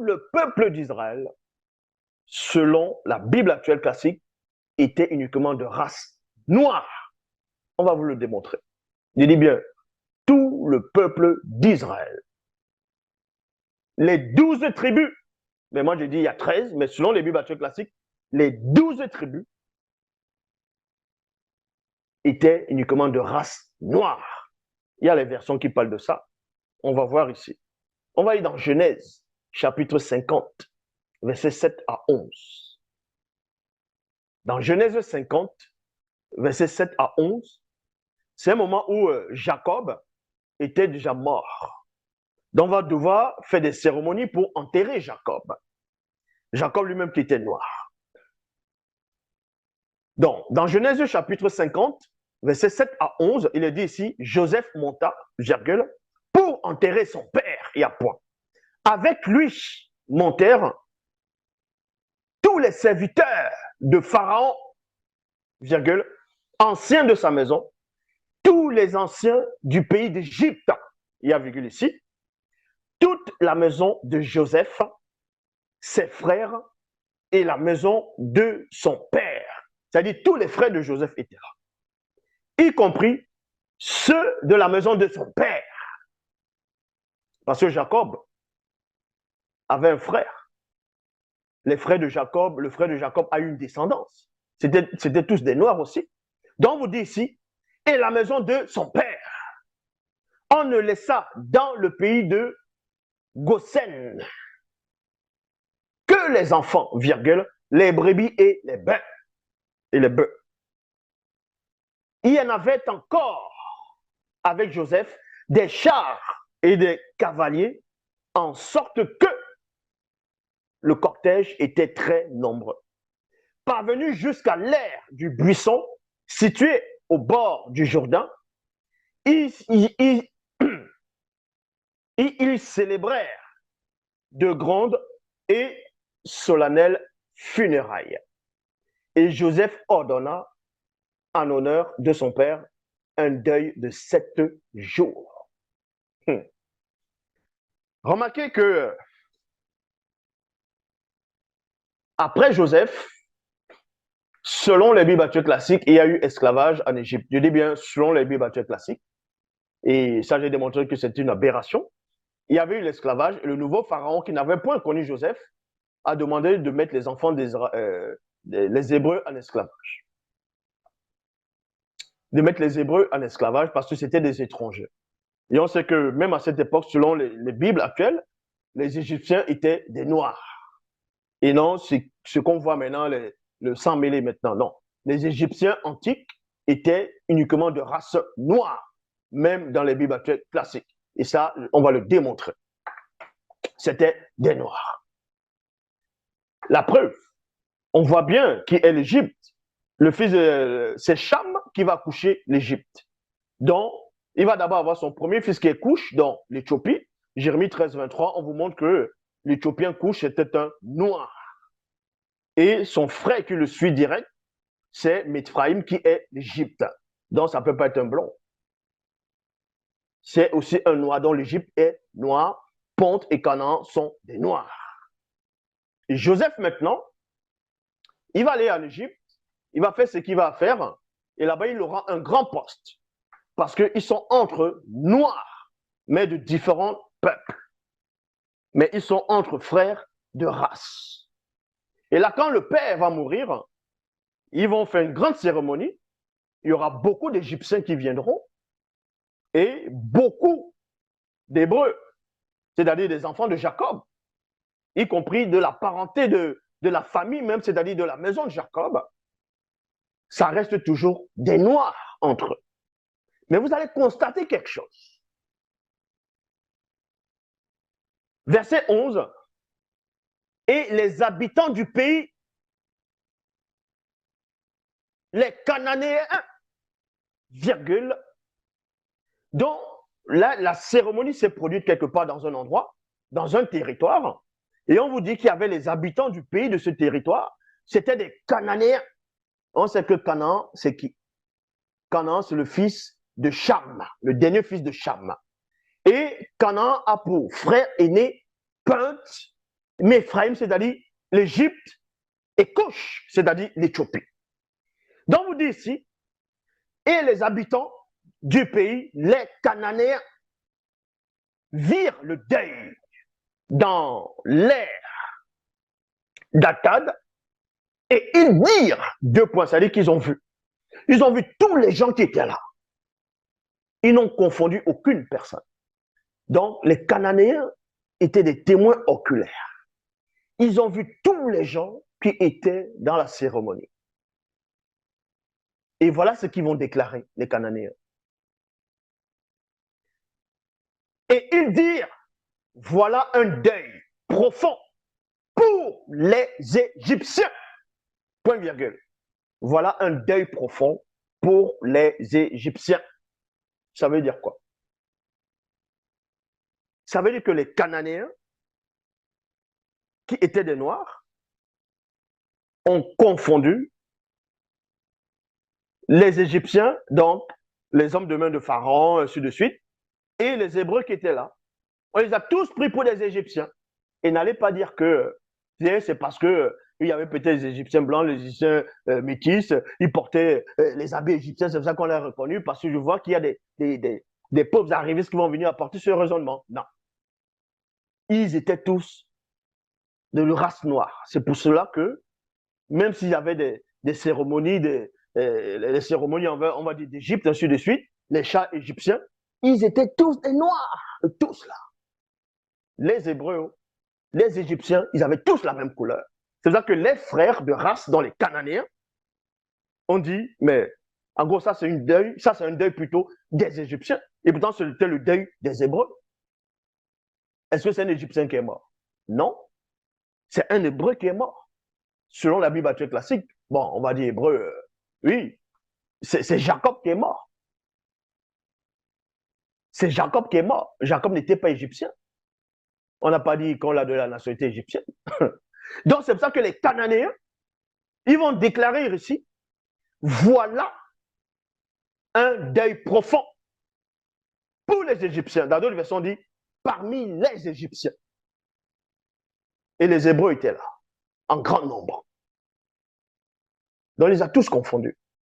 le peuple d'Israël, selon la Bible actuelle classique, était uniquement de race noire. On va vous le démontrer. Je dis bien, tout le peuple d'Israël. Les 12 tribus, mais moi je dis il y a 13, mais selon les Bibles actuelles classiques, les 12 tribus étaient uniquement de race noire. Il y a les versions qui parlent de ça. On va voir ici. On va aller dans Genèse, chapitre 50, versets 7 à 11. Dans Genèse 50, versets 7 à 11, c'est un moment où Jacob était déjà mort. Donc, on va devoir faire des cérémonies pour enterrer Jacob. Jacob lui-même qui était noir. Donc, dans Genèse chapitre 50, versets 7 à 11, il est dit ici, Joseph monta, virgule, pour enterrer son père, et à point. Avec lui montèrent tous les serviteurs de Pharaon, virgule, anciens de sa maison, tous les anciens du pays d'Égypte, il y a virgule ici, toute la maison de Joseph, ses frères et la maison de son père. C'est-à-dire tous les frères de Joseph étaient là, y compris ceux de la maison de son père. Parce que Jacob avait un frère. Les frères de Jacob, le frère de Jacob a eu une descendance. C'était tous des Noirs aussi. Donc, on vous dit ici, et la maison de son père. On ne laissa dans le pays de Goshen que les enfants, virgule, les brebis et les bœufs. Et les bœufs. Il y en avait encore avec Joseph des chars et des cavaliers, en sorte que le cortège était très nombreux. Parvenu jusqu'à l'aire du buisson, situé au bord du Jourdain, ils célébrèrent de grandes et solennelles funérailles. Et Joseph ordonna, en honneur de son père, un deuil de 7 jours. Remarquez que après Joseph, selon les Bibles actuelles classiques, il y a eu esclavage en Égypte. Je dis bien selon les Bibles actuelles classiques. Et ça, j'ai démontré que c'est une aberration. Il y avait eu l'esclavage et le nouveau pharaon qui n'avait point connu Joseph a demandé de mettre les enfants les Hébreux en esclavage. De mettre les Hébreux en esclavage parce que c'était des étrangers. Et on sait que même à cette époque, selon les Bibles actuelles, les Égyptiens étaient des Noirs. Et non, c'est ce qu'on voit maintenant, le sang mêlé maintenant. Non. Les Égyptiens antiques étaient uniquement de race noire, même dans les Bibles actuelles classiques. Et ça, on va le démontrer. C'était des Noirs. La preuve, on voit bien qui est l'Égypte. Le fils de... C'est Cham qui va coucher l'Égypte. Donc, il va d'abord avoir son premier fils qui couche dans l'Éthiopie. Jérémie 13, 23, on vous montre que l'Éthiopien couche était un Noir. Et son frère qui le suit direct, c'est Mithraïm qui est l'Égypte. Donc, ça ne peut pas être un blond. C'est aussi un Noir dont l'Égypte est noire. Ponte et Canaan sont des Noirs. Et Joseph, maintenant, il va aller en Égypte, il va faire ce qu'il va faire, et là-bas, il aura un grand poste. Parce qu'ils sont entre Noirs, mais de différents peuples. Mais ils sont entre frères de race. Et là, quand le père va mourir, ils vont faire une grande cérémonie. Il y aura beaucoup d'Égyptiens qui viendront et beaucoup d'Hébreux, c'est-à-dire des enfants de Jacob, y compris de la parenté de la famille même, c'est-à-dire de la maison de Jacob. Ça reste toujours des Noirs entre eux. Mais vous allez constater quelque chose. Verset 11. Et les habitants du pays, les Cananéens, virgule. Donc, là, la cérémonie s'est produite quelque part dans un endroit, dans un territoire, et on vous dit qu'il y avait les habitants du pays de ce territoire, c'était des Cananéens. On sait que Canaan, c'est qui? Canaan, c'est le fils de Cham, le dernier fils de Cham. Et Canaan a pour frère aîné Punt Méphraïm, c'est-à-dire l'Égypte, et Cush, c'est-à-dire l'Éthiopie. Donc, vous dites ici, et les habitants du pays, les Cananéens, virent le deuil dans l'air d'Akkad, et ils dirent, deux points, c'est-à-dire qu'ils ont vu. Ils ont vu tous les gens qui étaient là. Ils n'ont confondu aucune personne. Donc, les Cananéens étaient des témoins oculaires. Ils ont vu tous les gens qui étaient dans la cérémonie. Et voilà ce qu'ils vont déclarer, les Cananéens. Et ils dirent, voilà un deuil profond pour les Égyptiens. Point virgule. Voilà un deuil profond pour les Égyptiens. Ça veut dire quoi? Ça veut dire que les Cananéens, qui étaient des Noirs, ont confondu les Égyptiens, donc les hommes de main de Pharaon, ainsi de suite, et les Hébreux qui étaient là. On les a tous pris pour des Égyptiens. Et n'allez pas dire que c'est parce que il y avait peut-être les Égyptiens blancs, les Égyptiens métis, ils portaient les habits égyptiens, c'est pour ça qu'on les a reconnus, parce que je vois qu'il y a des pauvres arrivistes qui vont venir apporter ce raisonnement. Non. Ils étaient tous de race noire. C'est pour cela que, même s'il y avait des cérémonies, les cérémonies, on va dire d'Égypte, ainsi de suite, les chats égyptiens, ils étaient tous des noirs, tous là. Les Hébreux, les Égyptiens, ils avaient tous la même couleur. C'est pour ça que les frères de race dans les Cananéens ont dit, mais en gros, ça c'est un deuil plutôt des Égyptiens. Et pourtant, c'était le deuil des Hébreux. Est-ce que c'est un Égyptien qui est mort? Non, c'est un Hébreu qui est mort. Selon la Bible classique, bon, on va dire Hébreu, oui, c'est Jacob qui est mort. C'est Jacob qui est mort. Jacob n'était pas égyptien. On n'a pas dit qu'on a de la nationalité égyptienne. Donc, c'est pour ça que les Cananéens, ils vont déclarer ici, voilà un deuil profond pour les Égyptiens. Dans d'autres versions, on dit, parmi les Égyptiens. Et les Hébreux étaient là, en grand nombre. Donc, ils les a tous confondus.